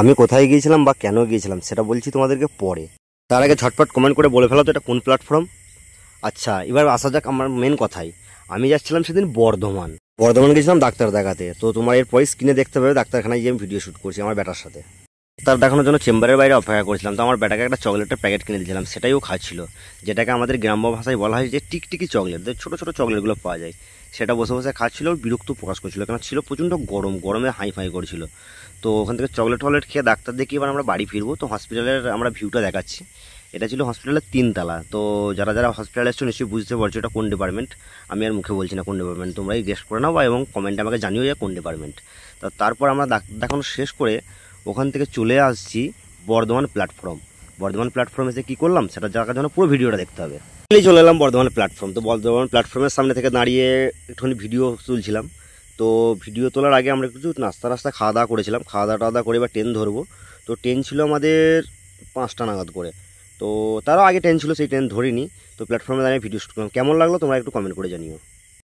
আমি কোথায় গিয়েছিলাম বা কেন গিয়েছিলাম সেটা বলছি তোমাদেরকে পরে। তার আগে ঝটপট কমেন্ট করে বলে ফেলো তো এটা কোন প্ল্যাটফর্ম। আচ্ছা, এবার আসা যাক আমার মেন কথায়। আমি যাচ্ছিলাম সেদিন বর্ধমান গেছিলাম ডাক্তার দেখাতে। তো তোমার এরপরে স্ক্রিনে দেখতে পাবে ডাক্তারখানায় গিয়ে আমি ভিডিও শ্যুট করছি আমার ব্যাটার সাথে। ডাক্তার দেখানোর জন্য চেম্বারের বাইরে অপেক্ষা করেছিলাম। তো আমার ব্যাটাকে একটা চকলেটের প্যাকেট কিনে দিয়েছিলাম, সেটাইও খাচ্ছিল, যেটাকে আমাদের গ্রাম্য ভাষায় বলা হয় যে টিকটিকি চকলেট, ছোটো ছোটো চকলেটগুলো পাওয়া যায়। সেটা বসে বসে খাচ্ছিল, বিরক্ত প্রকাশ করছিল, কারণ ছিল প্রচণ্ড গরমে হাই ফাই করেছিল। তো ওখান থেকে চকলেট খেয়ে ডাক্তার দেখি এবার আমরা বাড়ি ফিরবো। তো হসপিটালের আমরা ভিউটা দেখাচ্ছি। এটা ছিল হসপিটালের 3 তলা। তো যারা যারা হসপিটালে এসছো নিশ্চয়ই বুঝতে পারছো এটা কোন ডিপার্টমেন্ট। আমি আর মুখে বলছি না কোন ডিপার্টমেন্ট, তোমরাই গেস করে নাও এবং কমেন্টে আমাকে জানিও যে কোন ডিপার্টমেন্ট। তো তারপর আমরা দেখানো শেষ করে ওখান থেকে চলে আসছি বর্ধমান প্ল্যাটফর্ম এসে কী করলাম সেটা জায়গার জন্য পুরো ভিডিওটা দেখতে হবে। চলে এলাম বর্ধমান প্ল্যাটফর্ম। তো বর্ধমান প্ল্যাটফর্মের সামনে থেকে দাঁড়িয়ে একটুখানি ভিডিও তুলছিলাম। তো ভিডিও তোলার আগে আমরা কিছু নাস্তা খাওয়া দাওয়া করেছিলাম। খাওয়া দাওয়া করে এবার ট্রেন ধরবো। তো ট্রেন ছিল আমাদের 5টা নাগাদ করে। তো তারও আগে ট্রেন ছিল, সেই ট্রেন ধরিনি। তো প্ল্যাটফর্মে দাঁড়িয়ে ভিডিও শ্যুট করলাম। কেমন লাগলো তোমরা একটু কমেন্ট করে জানিও।